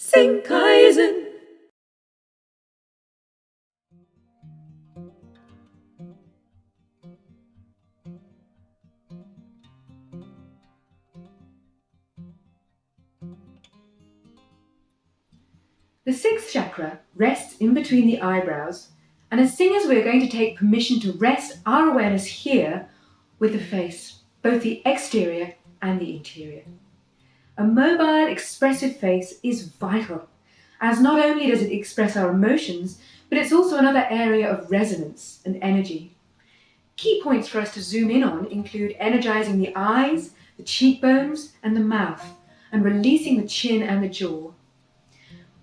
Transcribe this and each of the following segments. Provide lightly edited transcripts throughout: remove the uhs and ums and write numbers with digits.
Sing Kaizen. The sixth chakra rests in between the eyebrows, and as singers we are going to take permission to rest our awareness here with the face, both the exterior and the interior. A mobile, expressive face is vital, as not only does it express our emotions, but it's also another area of resonance and energy. Key points for us to zoom in on include energizing the eyes, the cheekbones, and the mouth, and releasing the chin and the jaw.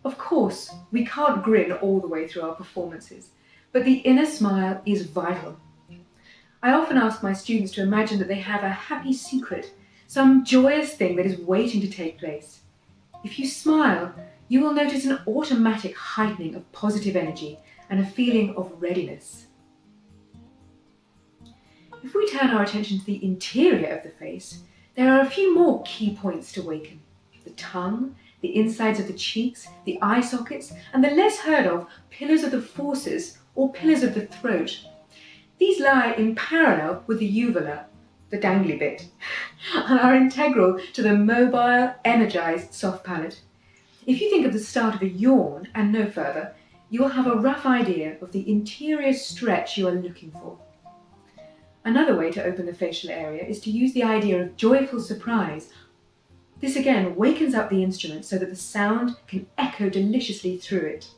Of course, we can't grin all the way through our performances, but the inner smile is vital. I often ask my students to imagine that they have a happy secret, some joyous thing that is waiting to take place. If you smile, you will notice an automatic heightening of positive energy and a feeling of readiness. If we turn our attention to the interior of the face, there are a few more key points to waken. The tongue, the insides of the cheeks, the eye sockets, and the less heard of pillars of the forces or pillars of the throat. These lie in parallel with the uvula, the dangly bit, and are integral to the mobile, energized soft palate. If you think of the start of a yawn and no further, you will have a rough idea of the interior stretch you are looking for. Another way to open the facial area is to use the idea of joyful surprise. This again wakens up the instrument so that the sound can echo deliciously through it.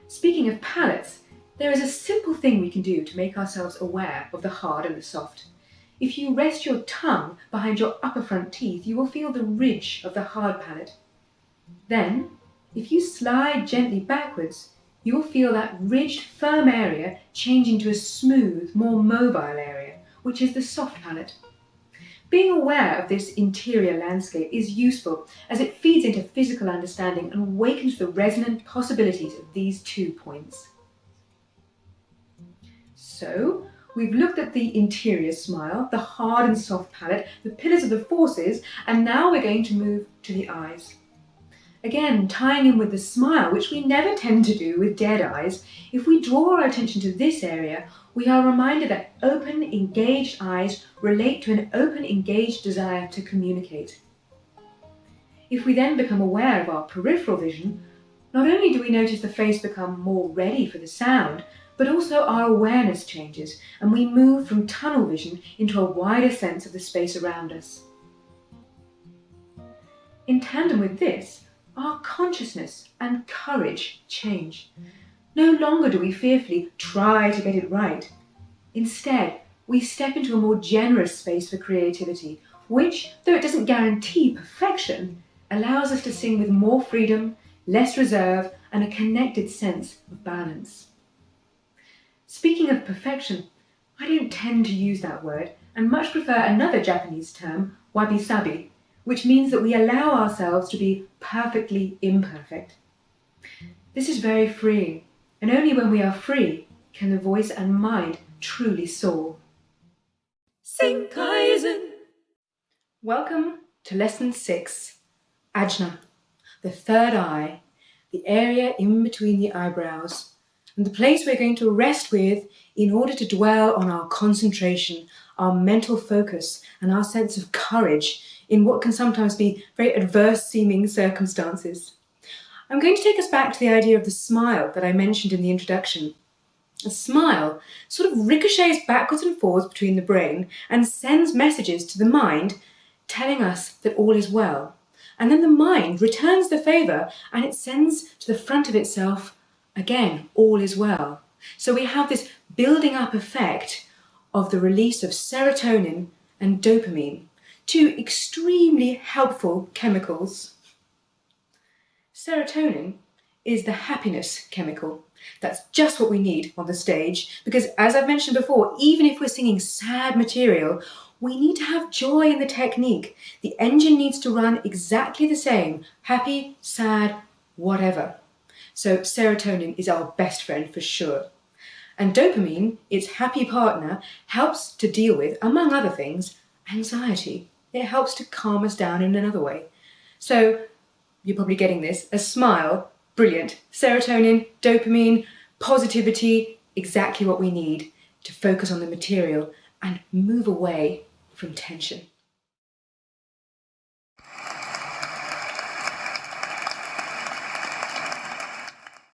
Speaking of palates, there is a simple thing we can do to make ourselves aware of the hard and the soft. If you rest your tongue behind your upper front teeth, you will feel the ridge of the hard palate. Then, if you slide gently backwards, you will feel that ridged, firm area changing to a smooth, more mobile area, which is the soft palate. Being aware of this interior landscape is useful as it feeds into physical understanding and awakens the resonant possibilities of these 2 points. So, we've looked at the interior smile, the hard and soft palate, the pillars of the forces, and now we're going to move to the eyes. Again, tying in with the smile, which we never tend to do with dead eyes, if we draw our attention to this area, we are reminded that open, engaged eyes relate to an open, engaged desire to communicate. If we then become aware of our peripheral vision, not only do we notice the face become more ready for the sound, but also our awareness changes and we move from tunnel vision into a wider sense of the space around us. In tandem with this, our consciousness and courage change. No longer do we fearfully try to get it right. Instead, we step into a more generous space for creativity, which, though it doesn't guarantee perfection, allows us to sing with more freedom, less reserve, and a connected sense of balance. Speaking of perfection, I don't tend to use that word and much prefer another Japanese term, wabi-sabi, which means that we allow ourselves to be perfectly imperfect. This is very freeing, and only when we are free can the voice and mind truly soar. Sing Kaizen. Welcome to Lesson 6, Ajna, the third eye, the area in between the eyebrows, and the place we're going to rest with in order to dwell on our concentration, our mental focus, and our sense of courage in what can sometimes be very adverse-seeming circumstances. I'm going to take us back to the idea of the smile that I mentioned in the introduction. A smile sort of ricochets backwards and forwards between the brain and sends messages to the mind telling us that all is well. And then the mind returns the favour and it sends to the front of itself, again, all is well. So we have this building up effect of the release of serotonin and dopamine, 2 extremely helpful chemicals. Serotonin is the happiness chemical. That's just what we need on the stage because, as I've mentioned before, even if we're singing sad material, we need to have joy in the technique. The engine needs to run exactly the same, happy, sad, whatever. So serotonin is our best friend for sure. And dopamine, its happy partner, helps to deal with, among other things, anxiety. It helps to calm us down in another way. So you're probably getting this, a smile, brilliant. Serotonin, dopamine, positivity, exactly what we need to focus on the material and move away from tension.